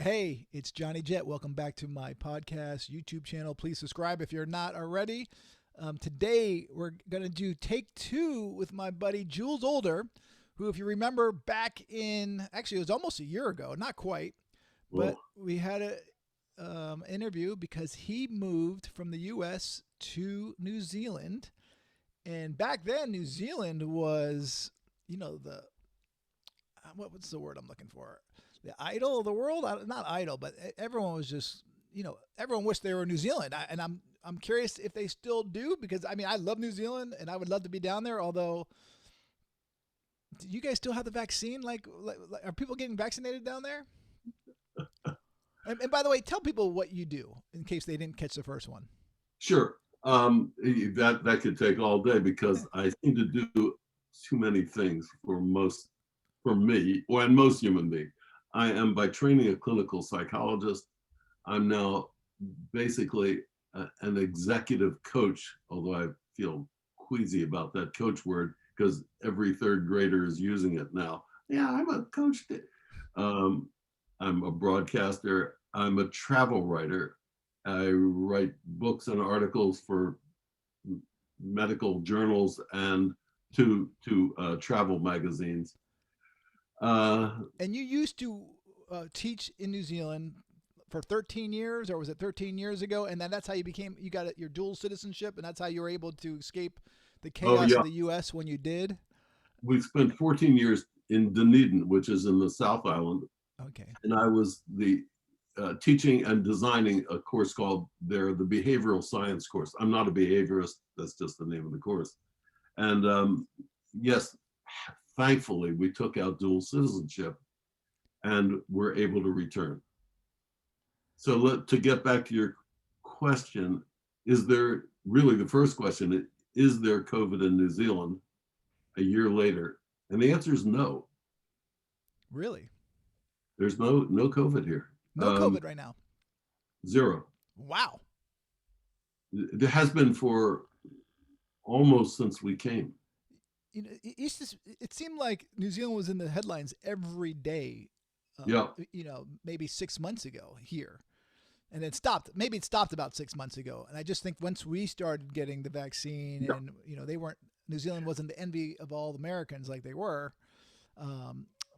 Hey, it's Johnny Jet. Welcome back to my podcast YouTube channel. Please subscribe if you're not already. Today, we're going to do take two with my buddy Jules Older, who, if you remember back in, actually, it was almost a year ago, not quite, but Well, we had a interview because he moved from the U.S. to New Zealand. And back then, New Zealand was, the what's the word I'm looking for? The idol of the world? Not idol, but everyone was just, everyone wished they were in New Zealand. And I'm curious if they still do because I mean I love New Zealand and I would love to be down there. Although, do you guys still have the vaccine? Like are people getting vaccinated down there? And by the way, tell people what you do in case they didn't catch the first one. sure. That could take all day because I seem to do too many things for me and most human beings. I am by training a clinical psychologist. I'm now basically an executive coach, although I feel queasy about that coach word because every third grader is using it now. Yeah, I'm a coach. Um, I'm a broadcaster. I'm a travel writer. I write books and articles for medical journals and to travel magazines. Uh, And you used to teach in New Zealand for 13 years, or was it 13 years ago? And then that's how you got your dual citizenship, and that's how you were able to escape the oh chaos yeah, of the U.S. when you did. we spent 14 years in Dunedin, which is in the South Island, Okay. and I was the teaching and designing a course called the behavioral science course. I'm not a behaviorist. That's just the name of the course. And yes, thankfully, we took out dual citizenship and were able to return. So to get back to your question, is there really the first question, is there COVID in New Zealand a year later? And the answer is no. Really? There's no COVID here. No COVID right now. Zero. Wow. There has been for almost since we came. It seemed like New Zealand was in the headlines every day. Yeah. Maybe 6 months ago here, and it stopped. Maybe it stopped about 6 months ago. And I just think once we started getting the vaccine, Yeah. and they weren't New Zealand wasn't the envy of all Americans like they were.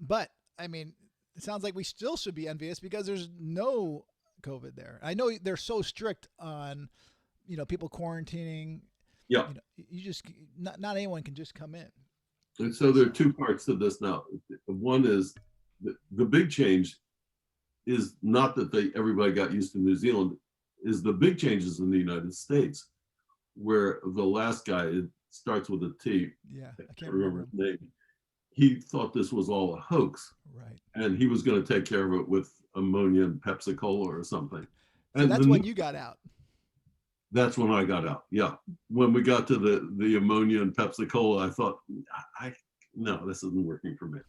But I mean, it sounds like we still should be envious because there's no COVID there. I know they're so strict on people quarantining. Yeah. You just not anyone can just come in. And so there are So two parts to this now. One is the big change is not that everybody got used to New Zealand, is the big changes in the United States, where the last guy, it starts with a T, yeah, I I can't can't remember remember his them. name. He thought this was all a hoax, Right. and he was going to take care of it with ammonia and Pepsi Cola or something. So And that's when you got out. that's when I got out. Yeah, when we got to the ammonia and Pepsi Cola, I thought, I no, this isn't working for me.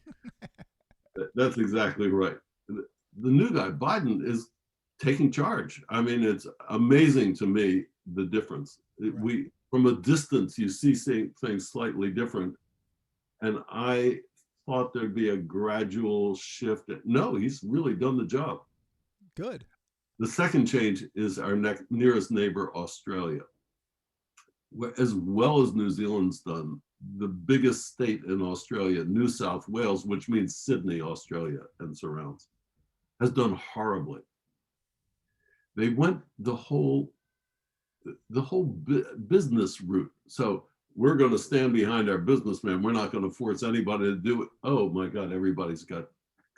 That's exactly right. The new guy, Biden, is taking charge. I mean, it's amazing to me the difference. Right. We from a distance, you see things slightly different, and I thought there'd be a gradual shift. No, he's really done the job. Good. The second change is our nearest neighbor, Australia. As well as New Zealand's done, the biggest state in Australia, New South Wales, which means Sydney, Australia, and surrounds, has done horribly. They went the whole business route. So we're going to stand behind our businessmen. We're not going to force anybody to do it. Oh my God, everybody's got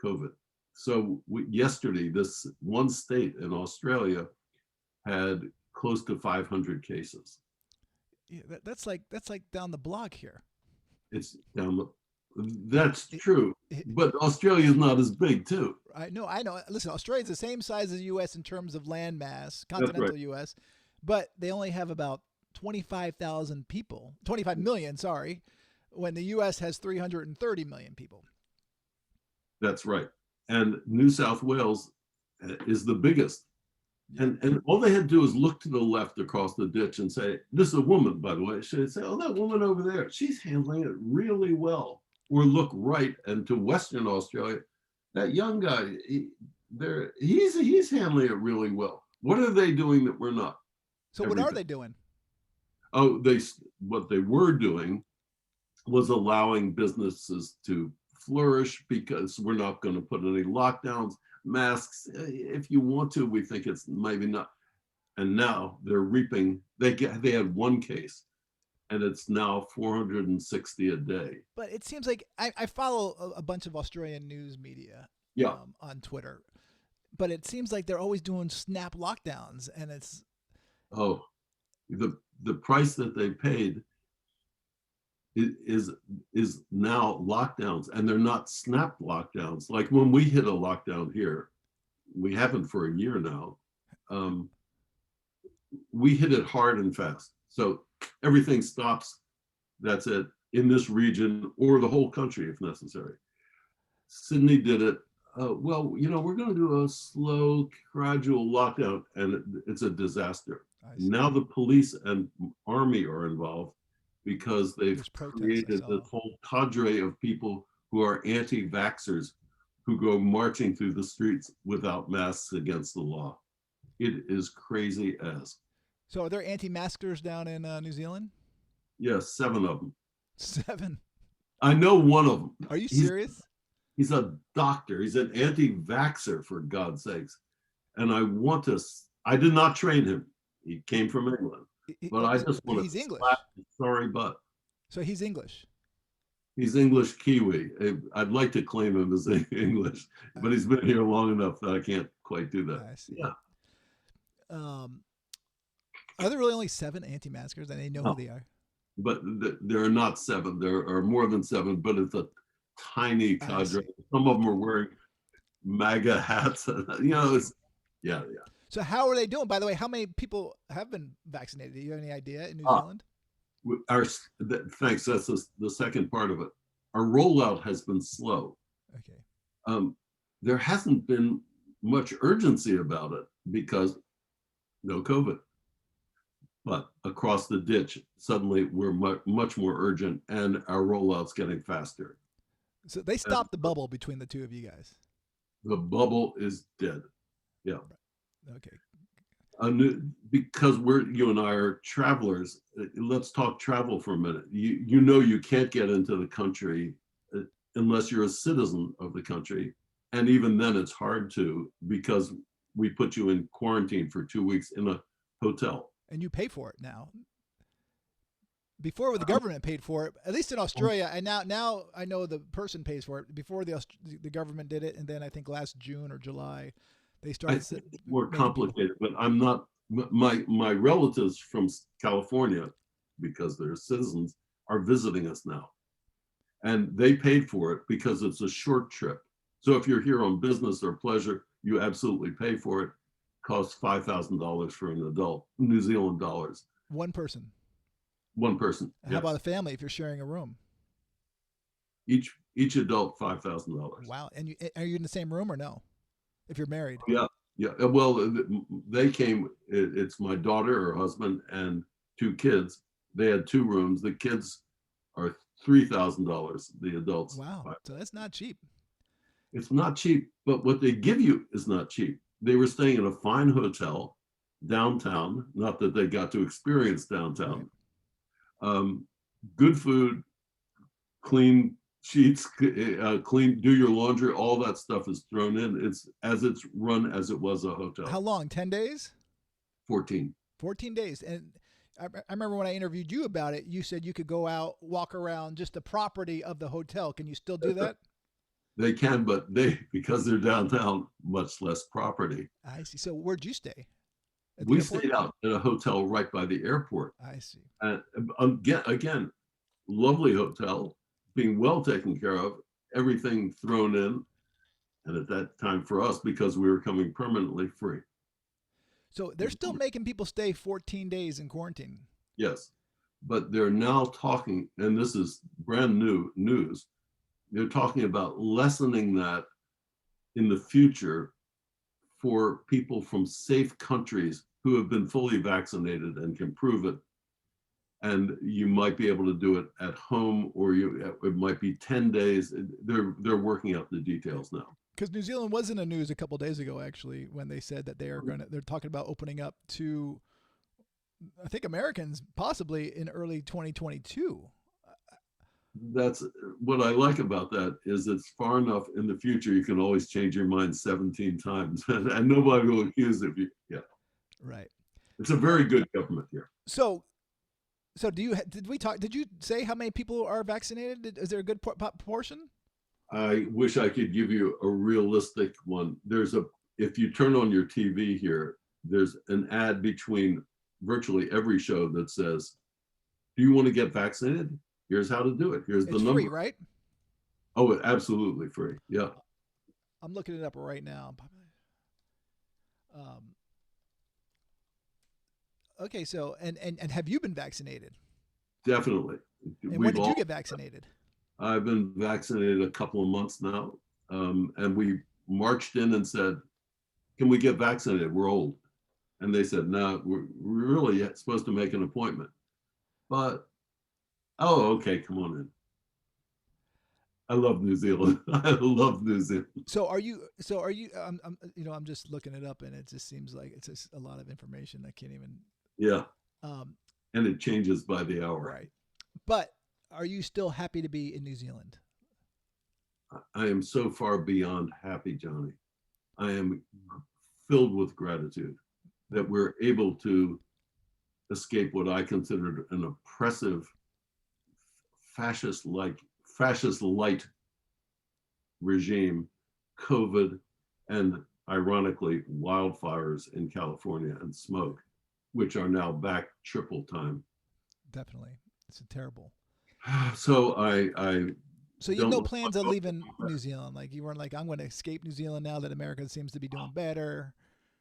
COVID. So yesterday, this one state in Australia had close to 500 cases. Yeah, that's like down the block here. It's down the, It, that's it, true, it, but Australia is not as big too. I know. Listen, Australia's the same size as the U.S. in terms of land mass, That's right. continental U.S., but they only have about 25,000 people, 25 million, sorry, when the U.S. has 330 million people. That's right. And New South Wales is the biggest. Yeah. And all they had to do is look to the left across the ditch and say, this is a woman, by the way. She'd say, oh, that woman over there, she's handling it really well. Or look right and to Western Australia, That young guy, he's handling it really well. What are they doing that we're not? So what are Everything. they doing? Oh, what they were doing was allowing businesses to flourish because we're not going to put any lockdowns, masks. If you want to, we think it's maybe not. And now they're reaping. They had one case, and it's now 460 a day. But it seems like I follow a bunch of Australian news media Yeah. on Twitter, but it seems like they're always doing snap lockdowns, and it's Oh, the price that they paid is now lockdowns, and they're not snap lockdowns. Like when we hit a lockdown here, we haven't for a year now. We hit it hard and fast. So everything stops. That's it in this region or the whole country if necessary. Sydney did it. Well, we're going to do a slow, gradual lockdown, and it's a disaster. Now the police and army are involved because they've created this whole cadre of people who are anti-vaxxers who go marching through the streets without masks against the law. It is crazy as. So are there anti-maskers down in New Zealand? Yes, 7 of them. 7? I know one of them. Are you serious? He's a doctor. He's an anti-vaxxer, for God's sakes. And I did not train him. He came from England. But I just want to English. slap his sorry butt. So he's English. He's English Kiwi. I'd like to claim him as English, but he's been here long enough that I can't quite do that. I see. Yeah. Are there really only 7 anti-maskers, and they know who they are? But there are not 7. There are more than 7, but it's a tiny cadre. Some of them are wearing MAGA hats. Yeah. So how are they doing? By the way, how many people have been vaccinated? Do you have any idea in New Zealand? Thanks. That's the second part of it. Our rollout has been slow. Okay. There hasn't been much urgency about it because no COVID. But across the ditch, suddenly we're much more urgent, and our rollout's getting faster. So they stopped the bubble between the two of you guys. The bubble is dead. Yeah. Okay. Because you and I are travelers. Let's talk travel for a minute. You can't get into the country unless you're a citizen of the country, and even then it's hard to because we put you in quarantine for 2 weeks in a hotel. And you pay for it now. Before the government paid for it, at least in Australia, and now I know the person pays for it. Before the government did it, and then I think last June or July, they started. I think it's more complicated, but I'm not. My relatives from California, because they're citizens, are visiting us now, and they paid for it because it's a short trip. So if you're here on business or pleasure, you absolutely pay for it. Costs $5,000 for an adult, New Zealand dollars. One person. One person. How about a family if you're sharing a room? Each adult $5,000. Wow. And are you in the same room or no? If you're married? Yeah. Well, they came. It's my daughter, her husband, and 2 kids. They had 2 rooms. The kids are $3,000. The adults. Wow. So that's not cheap. It's not cheap, but what they give you is not cheap. They were staying in a fine hotel downtown. Not that they got to experience downtown. Right. Good food, clean sheets, clean. Do your laundry. All that stuff is thrown in. It's run as it was a hotel. How long? 10 days? 14. 14 days. And I remember when I interviewed you about it, you said you could go out, walk around just the property of the hotel. Can you still do that? They can, but because they're downtown, much less property. I see. So where'd you stay? We stayed out at a hotel right by the airport. I see. And again, lovely hotel, being well taken care of, everything thrown in. And at that time for us, because we were coming permanently free. So they're still making people stay 14 days in quarantine. Yes, but they're now talking, and this is brand new news, they're talking about lessening that in the future for people from safe countries who have been fully vaccinated and can prove it. And you might be able to do it at home, or it might be 10 days. They're working out the details now. Because New Zealand was in the news a couple days ago, actually, when they said that they're talking about opening up to, I think, Americans possibly in early 2022. That's what I like about that is it's far enough in the future you can always change your mind 17 times and nobody will accuse of you. Yeah, Right. it's a very good government here. So, did you say how many people are vaccinated? Is there a good proportion? I wish I could give you a realistic one. If you turn on your TV here, there's an ad between virtually every show that says, do you want to get vaccinated? Here's how to do it. Here's the It's number. free, right? Oh, absolutely free. Yeah. I'm looking it up right now. Okay, so and have you been vaccinated? Definitely. And when did you get vaccinated? I've been vaccinated a couple of months now. And we marched in and said, can we get vaccinated? We're old. And they said, no, we're really supposed to make an appointment. But, oh, okay, come on in. I love New Zealand. I love New Zealand. So are you? I'm just looking it up, and it just seems like it's just a lot of information. I can't even. Yeah. Um, And it changes by the hour. right. But are you still happy to be in New Zealand? I am so far beyond happy, Johnny. I am filled with gratitude that we're able to escape what I considered an oppressive, fascist light regime, COVID, and ironically, wildfires in California and smoke, which are now back triple time. Definitely. It's terrible. So So you have no plans of leaving New Zealand? Like you weren't like, I'm going to escape New Zealand now that America seems to be doing better?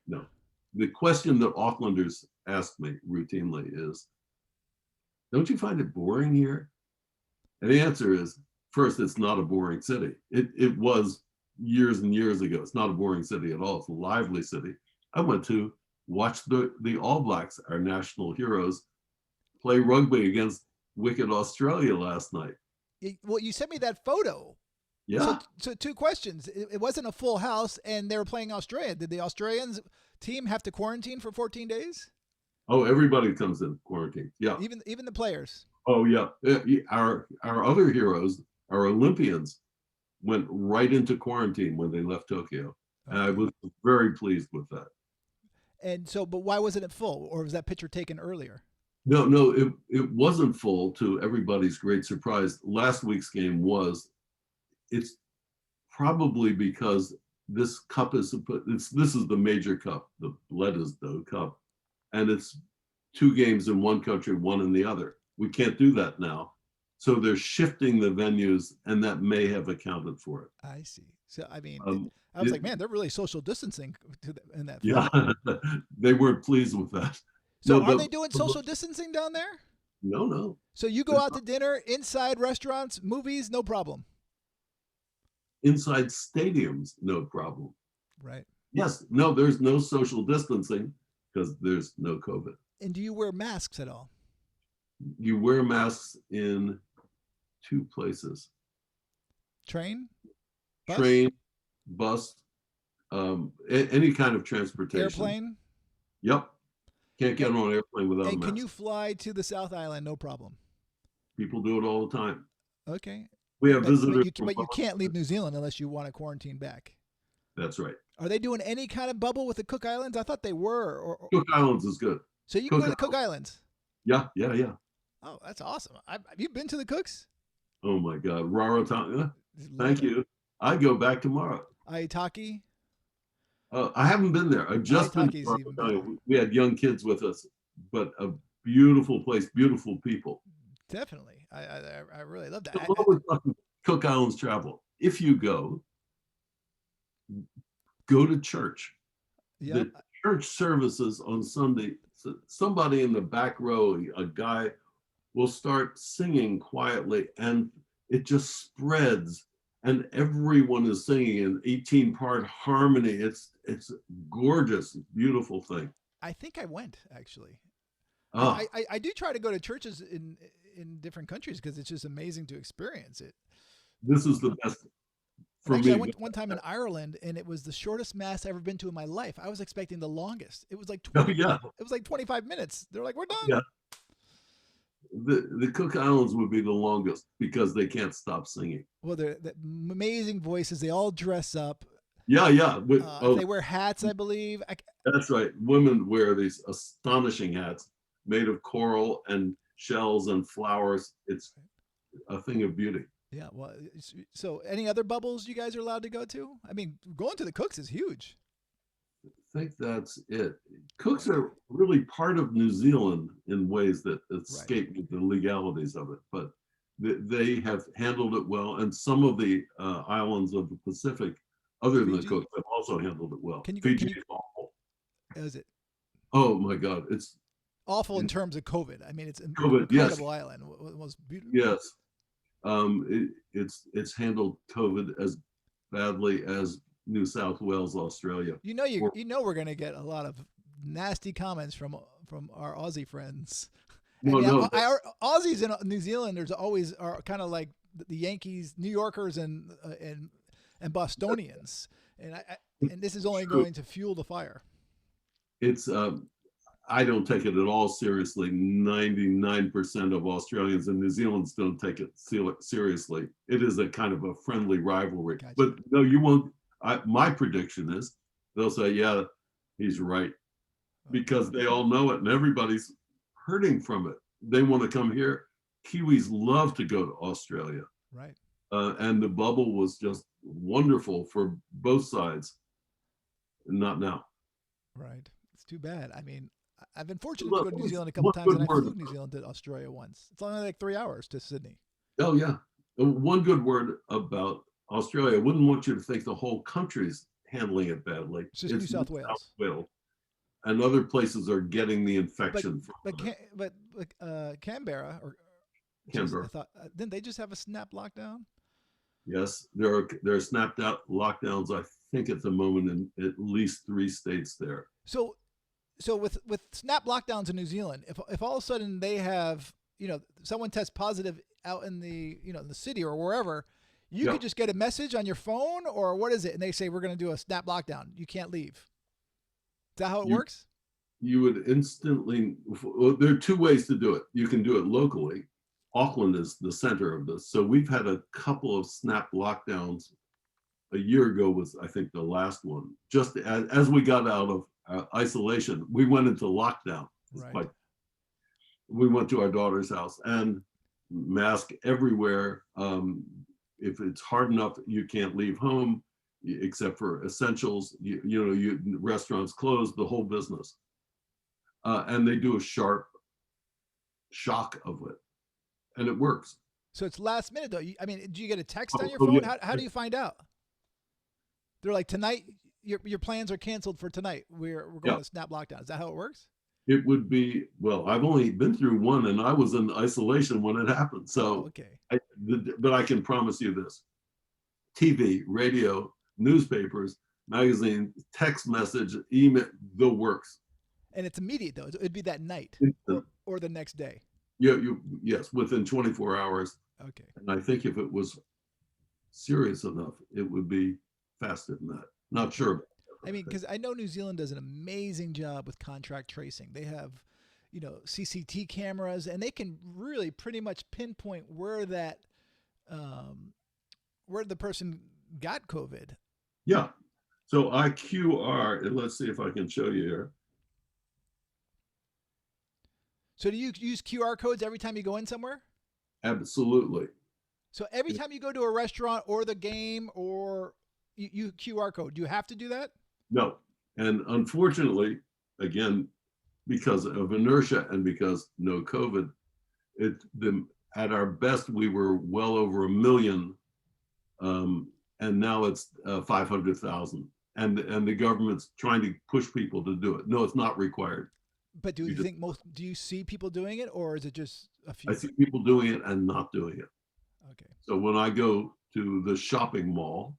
No. The question that Aucklanders ask me routinely is, don't you find it boring here? And the answer is, first, it's not a boring city. It was years and years ago. It's not a boring city at all. It's a lively city. I went to watch the All Blacks, our national heroes, play rugby against wicked Australia last night. Well, you sent me that photo. Yeah. So two questions. It wasn't a full house, and they were playing Australia. Did the Australians team have to quarantine for 14 days? Oh, everybody comes in quarantine. Yeah. Even the players. Oh, yeah. Our other heroes, our Olympians, went right into quarantine when they left Tokyo. Okay. And I was very pleased with that. And so, but why wasn't it full? Or was that picture taken earlier? No, it wasn't full, to everybody's great surprise. Last week's game was. It's probably because this cup this is the major cup, the Bledisloe Cup, and it's 2 games in one country, 1 in the other. We can't do that now. So they're shifting the venues, and that may have accounted for it. I see. So, I mean, I was like, man, they're really social distancing in that. Yeah, they weren't pleased with that. So no, are they doing social distancing down there? No. So you go out to dinner, inside restaurants, movies, no problem. Inside stadiums, no problem. Right. Yes. No, there's no social distancing because there's no COVID. And do you wear masks at all? You wear masks in 2 places. Train? Bus? Train, bus, any kind of transportation. Airplane? Yep. Can't get on an airplane without a mask. And can you fly to the South Island? No problem. People do it all the time. Okay. We have visitors. But you can't leave New Zealand unless you want to quarantine back. That's right. Are they doing any kind of bubble with the Cook Islands? I thought they were. Cook Islands is good. So you can go to the Cook Islands? Yeah. Oh, that's awesome. Have you been to the Cooks? Oh, my God. Rarotonga. Thank you. I go back tomorrow. Aitaki? I haven't been there. I've just been to Rarotonga. We had young kids with us, but a beautiful place, beautiful people. Definitely. I really love that. Cook Islands travel. If you go to church. Yep. The church services on Sunday, somebody in the back row, a guy, will start singing quietly, and it just spreads, and everyone is singing in 18-part harmony. It's gorgeous, beautiful thing. I think I went, actually. I do try to go to churches in different countries because it's just amazing to experience it. This is the best. And for actually, I me. went one time in Ireland, and it was the shortest mass I've ever been to in my life. I was expecting the longest. It was like Oh yeah, It was like 25 minutes. They're like, "We're done." yeah. The Cook Islands would be the longest because they can't stop singing. Well, they're amazing voices. They all dress up. Yeah, yeah. They wear hats, I believe. That's right. Women wear these astonishing hats made of coral and shells and flowers. It's a thing of beauty. Yeah. Well, so any other bubbles you guys are allowed to go to? I mean, going to the Cooks is huge. I think that's it. Cooks are really part of New Zealand in ways that escape the legalities of it, but they have handled it well. And some of the islands of the Pacific, other than the Fiji? Cooks, have also handled it well. Can you? Fiji Can you? is awful. Is it Oh my God, it's awful in terms of COVID? I mean, it's an COVID. Yes, incredible island. It was beautiful. yes. It's handled COVID as badly as New South Wales, Australia. You know we're gonna get a lot of nasty comments from our Aussie friends. No, I mean, no, our Aussies and New Zealanders always are kind of like the Yankees, New Yorkers, and Bostonians, and this is only going to fuel the fire. it's I don't take it at all seriously. 99% of Australians and New Zealanders don't take it seriously. It is a kind of a friendly rivalry. Gotcha. But no, you won't. My prediction is they'll say, yeah, he's right. Because they all know it and everybody's hurting from it. They want to come here. Kiwis love to go to Australia. Right. And the bubble was just wonderful for both sides. Not now. Right. It's too bad. I mean, I've been fortunate to go to New Zealand a couple One times, and I good flew word. New Zealand to Australia once. It's only like 3 hours to Sydney. Oh, yeah. One good word about Australia. I wouldn't want you to think the whole country's handling it badly. It's just New South Wales. And other places are getting the infection from it. But Canberra or Canberra. I thought, didn't they just have a snap lockdown? Yes, there are snapped out lockdowns, I think, at the moment in at least 3 states there. So with snap lockdowns in New Zealand, if all of a sudden they have, someone tests positive out in the in the city or wherever, you could just get a message on your phone, or what is it? And they say, we're going to do a snap lockdown. You can't leave. Is that how it works? You would instantly, well, there are 2 ways to do it. You can do it locally. Auckland is the center of this. So we've had a couple of snap lockdowns. A year ago was, I think, the last one. Just as we got out of isolation, we went into lockdown. Right. We went to our daughter's house and mask everywhere. If it's hard enough, you can't leave home except for essentials. Restaurants closed, the whole business. And they do a sharp shock of it. And it works. So it's last minute, though. I mean, do you get a text on your phone? Yeah. How do you find out? They're like, tonight, your plans are canceled for tonight. We're going to snap lockdown. Is that how it works? It would be, well, I've only been through one and I was in isolation when it happened. So, okay. But I can promise you this. TV, radio, newspapers, magazine, text message, email, the works. And it's immediate, though. It'd be that night or the next day. Yes, within 24 hours. Okay. And I think if it was serious enough, it would be faster than that. Not sure. I mean, because I know New Zealand does an amazing job with contract tracing. They have, CCT cameras, and they can really pretty much pinpoint where where the person got COVID. Yeah. So I QR, and let's see if I can show you here. So do you use QR codes every time you go in somewhere? Absolutely. So every time you go to a restaurant or the game or you QR code, do you have to do that? No. And unfortunately, again, because of inertia and because no COVID, at our best, we were well over 1 million. And now it's 500,000. And the government's trying to push people to do it. No, it's not required. But do you see people doing it, or is it just a few? I see people doing it and not doing it. Okay. So when I go to the shopping mall,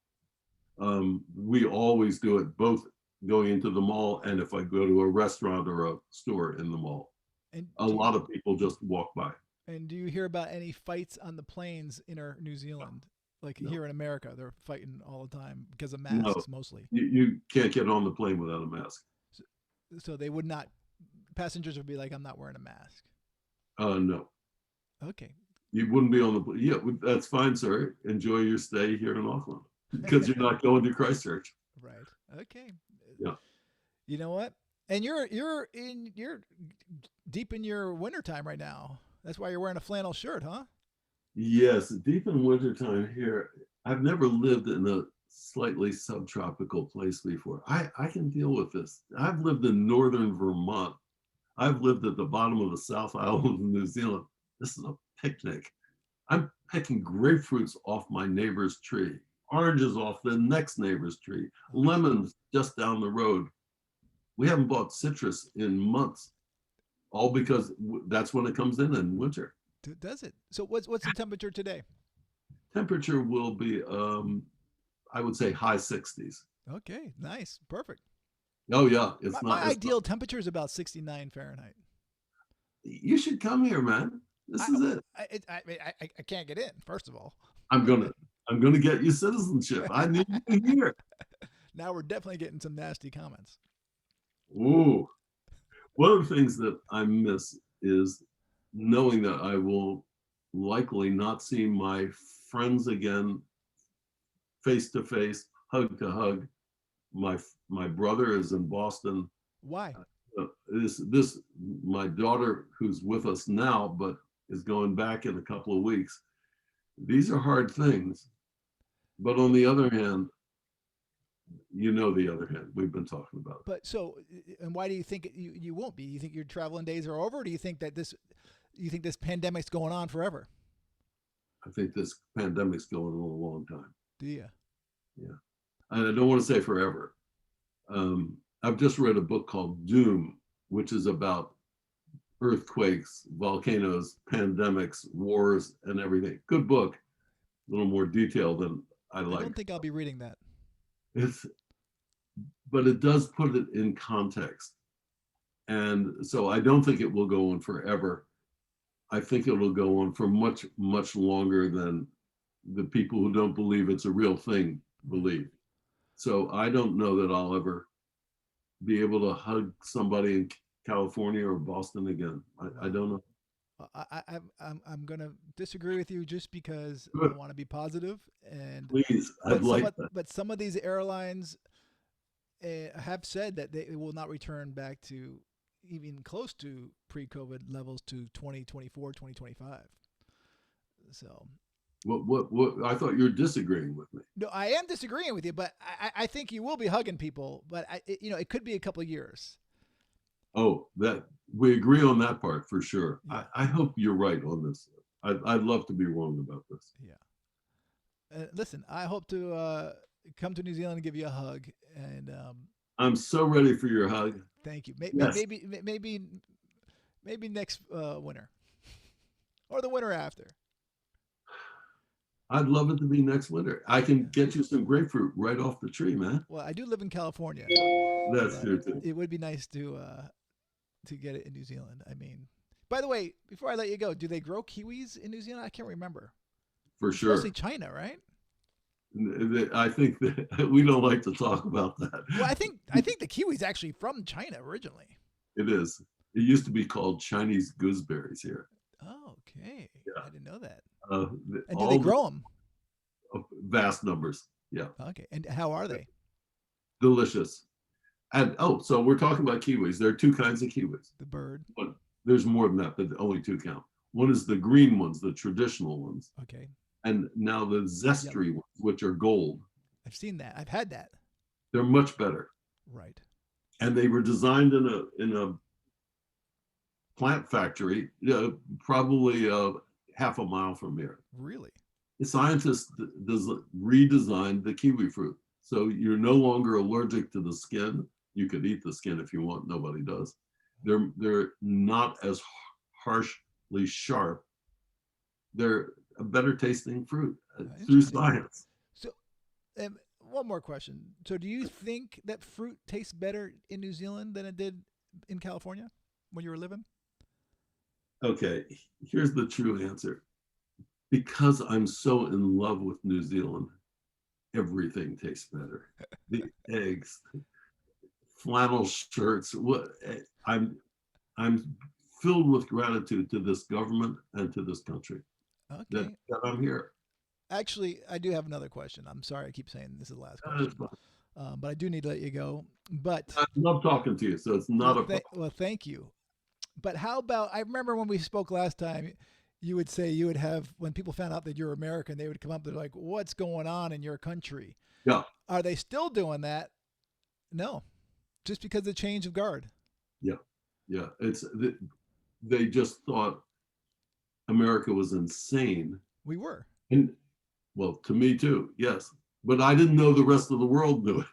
we always do it both going into the mall and if I go to a restaurant or a store in the mall. And a lot of people just walk by. And do you hear about any fights on the planes in New Zealand? Like no, here in America, they're fighting all the time because of no. masks mostly. You can't get on the plane without a mask. So, so they would not. Passengers would be like, "I'm not wearing a mask." No. Okay. You wouldn't be on the plane. Yeah, that's fine, sir. Enjoy your stay here in Auckland because you're not going to Christchurch. Right. Okay. Yeah. You know what? And you're deep in your winter time right now. That's why you're wearing a flannel shirt, huh? Yes, deep in wintertime here. I've never lived in a slightly subtropical place before. I can deal with this. I've lived in northern Vermont. I've lived at the bottom of the South Island of New Zealand. This is a picnic. I'm picking grapefruits off my neighbor's tree, oranges off the next neighbor's tree, lemons just down the road. We haven't bought citrus in months, all because that's when it comes in winter. Does it? So what's the temperature today? Temperature will be, I would say, high 60s. Okay, nice, perfect. Oh yeah, My ideal temperature is about 69 Fahrenheit. You should come here, man. This is it. I can't get in. First of all, I'm gonna get you citizenship. I need you here. Now we're definitely getting some nasty comments. Ooh, one of the things that I miss is knowing that I will likely not see my friends again face to face, hug to hug. My brother is in Boston. Why? This my daughter who's with us now, but is going back in a couple of weeks. These are hard things, but on the other hand, the other hand, we've been talking about it. But so, and why do you think you won't be? Do you think your traveling days are over? Or do you think that this pandemic's going on forever? I think this pandemic's going on a long time. Do you? Yeah, and I don't want to say forever. I've just read a book called Doom, which is about earthquakes, volcanoes, pandemics, wars, and everything. Good book, a little more detailed than I like. I don't think I'll be reading that. But it does put it in context. And so I don't think it will go on forever. I think it will go on for much, much longer than the people who don't believe it's a real thing believe. So I don't know that I'll ever be able to hug somebody in California or Boston again. I don't know. I'm gonna disagree with you just because Good. I want to be positive. And Please, I'd like that. But some of these airlines have said that they will not return back to even close to pre-COVID levels to 2024, 2025. So. What? I thought you were disagreeing with me. No, I am disagreeing with you, but I think you will be hugging people. But it could be a couple of years. Oh, that we agree on that part for sure. Yeah. I hope you're right on this. I'd love to be wrong about this. Yeah. Listen, I hope to come to New Zealand and give you a hug. And I'm so ready for your hug. Thank you. Yes. Maybe next winter or the winter after. I'd love it to be next winter. I can get you some grapefruit right off the tree, man. Well, I do live in California. That's true too. It would be nice to get it in New Zealand. I mean, by the way, before I let you go, do they grow kiwis in New Zealand? I can't remember. For it's sure. Mostly China, right? I think that we don't like to talk about that. Well, I think the kiwi's actually from China originally. It is. It used to be called Chinese gooseberries here. Oh, okay. Yeah. I didn't know that. And do they grow them? Vast numbers. Yeah. Okay. And how are they? Delicious. And so we're talking about kiwis. There are two kinds of kiwis. The bird. But there's more than that, but only two count. One is the green ones, the traditional ones. Okay. And now the zestry ones, which are gold. I've seen that. I've had that. They're much better. Right. And they were designed in a plant factory, probably half a mile from here. Really? The scientists redesigned the kiwi fruit. So you're no longer allergic to the skin. You could eat the skin if you want. Nobody does. They're not as harshly sharp. They're a better tasting fruit through science. So, one more question. So, do you think that fruit tastes better in New Zealand than it did in California when you were living? Okay, here's the true answer. because I'm so in love with New Zealand, everything tastes better. The eggs, flannel shirts. I'm I'm filled with gratitude to this government and to this country Okay. that I'm here. Actually, I do have another question. I'm sorry I keep saying this is the last That is question, fine. but I do need to let you go. But I love talking to you, so it's not a problem. well, thank you. But how about I remember when we spoke last time, you would say you would have when people found out that you're American, they would come up. They're like, "What's going on in your country?" Yeah, Are they still doing that? No, just because of the change of guard. yeah, yeah. They just thought America was insane, We were. and well, to me too, yes. But I didn't know the rest of the world knew it.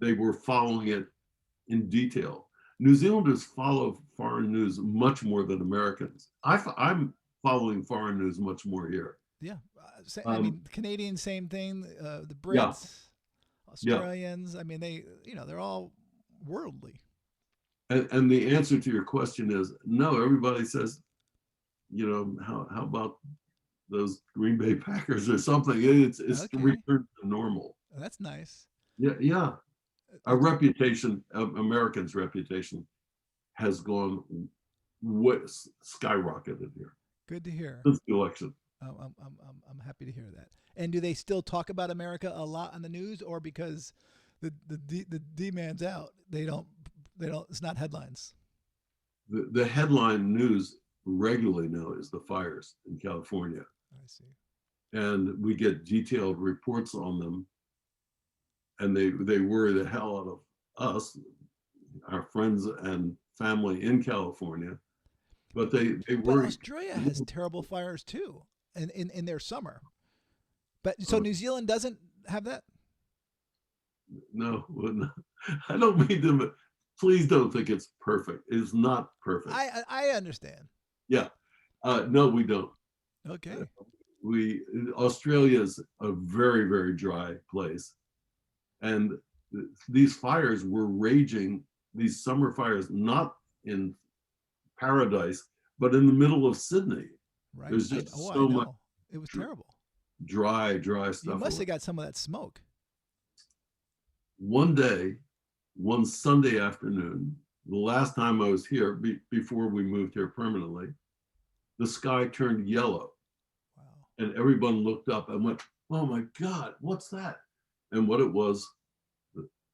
They were following it in detail. New Zealanders follow foreign news much more than Americans. I'm following foreign news much more here. Yeah, I Um, mean, Canadians, same thing. The yeah, Brits, yeah. Australians. I mean, they're all worldly. And the answer to your question is no. Everybody says, how about those Green Bay Packers or something? It's Okay, returned to normal. that's nice. Yeah, yeah. Our It's reputation, Americans' reputation, has gone skyrocketed here good to hear. since the election. I'm happy to hear that. And do they still talk about America a lot on the news, or because the D man's out, they don't. It's not headlines. The headline news regularly now is the fires in California, I see. and we get detailed reports on them, and they worry the hell out of us, our friends and family in California, but they But worry. Australia has terrible fires too, in their summer. But so New Zealand doesn't have that. No, no, I don't mean to. Please don't think it's perfect. It's not perfect. I understand. Yeah, no, we don't. Okay. We Australia is a very very dry place, and these fires were raging. These summer fires, not in paradise, but in the middle of Sydney. Right. There's just I so much know. It was terrible. dry You stuff must around. have got some of that smoke. One day, one Sunday afternoon, the last time I was here, before we moved here permanently, the sky turned yellow, Wow. and everyone looked up and went, "Oh my God, what's that?" And what it was,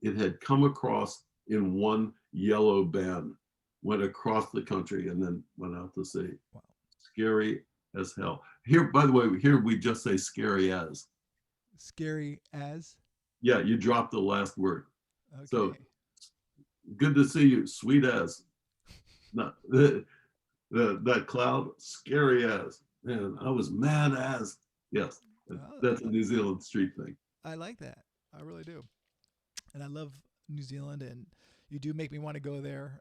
it had come across in one yellow band, went across the country, and then went out to sea. Wow. Scary as hell. Here, by the way, here we just say scary as. Scary as. Yeah, you dropped the last word. So Okay. good to see you, sweet as. Not, that cloud, scary as. Man, I was mad as. Yes, that's a Oh, New Zealand street thing. I like that. I really do. And I love New Zealand, and you do make me want to go there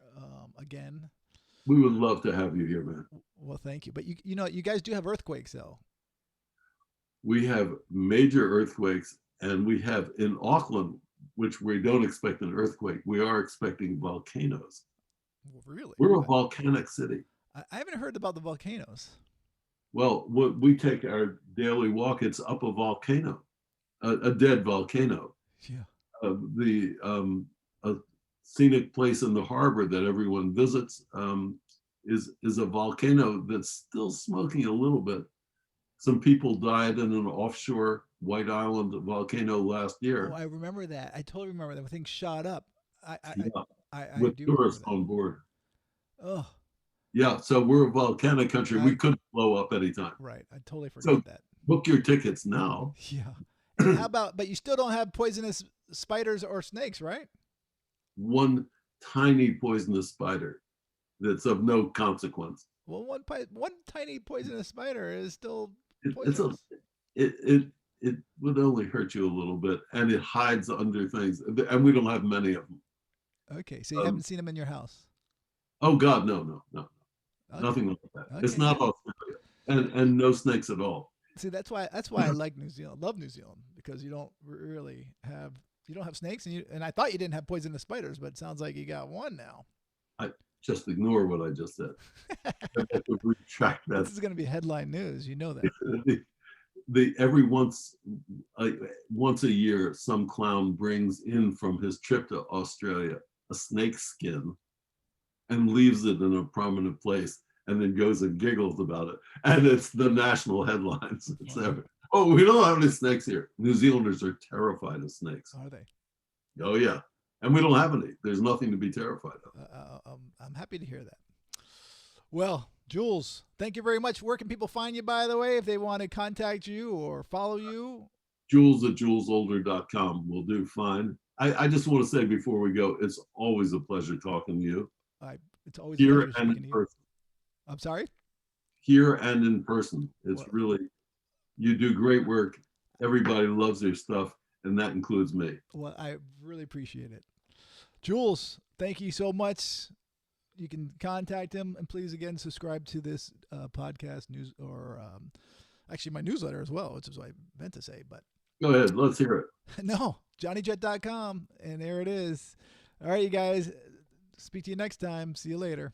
again. We would love to have you here, man. Well, thank you. But you guys do have earthquakes, though. We have major earthquakes, and we have in Auckland, which we don't expect an earthquake, we are expecting volcanoes. Really? We're a volcanic city. I haven't heard about the volcanoes. Well, what we take our daily walk, it's up a volcano, a dead volcano. Yeah. The a scenic place in the harbor that everyone visits is a volcano that's still smoking a little bit. Some people died in an offshore White Island volcano last Oh, year. I remember that. I totally remember that when things shot up. I I, Yeah, I with do remember tourists that. on board. Oh, Yeah, so we're a volcanic country. We I could blow up anytime. right. I totally So forgot that. book your tickets now. Yeah. And how about? But you still don't have poisonous spiders or snakes, right? One tiny poisonous spider that's of no consequence. Well, one tiny poisonous spider is still It's a poisonous. it would only hurt you a little bit, and it hides under things, and we don't have many of them. Okay, so you Um, haven't seen them in your house. oh God, no, Okay. nothing like that. It's Okay, not good. Australia, and no snakes at all. See, that's why I like New Zealand. Love New Zealand because you don't really have snakes, and I thought you didn't have poisonous spiders, but it sounds like you got one now. I just ignore what I just said. I have to retract that. This is going to be headline news. You know that. Every once a year, some clown brings in from his trip to Australia a snake skin and leaves it in a prominent place, and then goes and giggles about it. And it's the national headlines. Oh, we don't have any snakes here. New Zealanders are terrified of snakes. Are they? Oh, yeah. And we don't have any. There's nothing to be terrified of. I'm happy to hear that. Well, Jules, thank you very much. Where can people find you, by the way, if they want to contact you or follow you? Jules at julesolder.com will do fine. I just want to say before we go, it's always a pleasure talking to you. It's always here a pleasure and speaking in to you. person. I'm sorry? Here and in person. It's really, you do great work. Everybody loves your stuff, and that includes me. Well, I really appreciate it. Jules, thank you so much. You can contact him, and please again subscribe to this podcast news, or actually my newsletter as well, which is what I meant to say, but go ahead, let's hear it. No, johnnyjet.com, and there it is. All right, you guys, speak to you next time. See you later.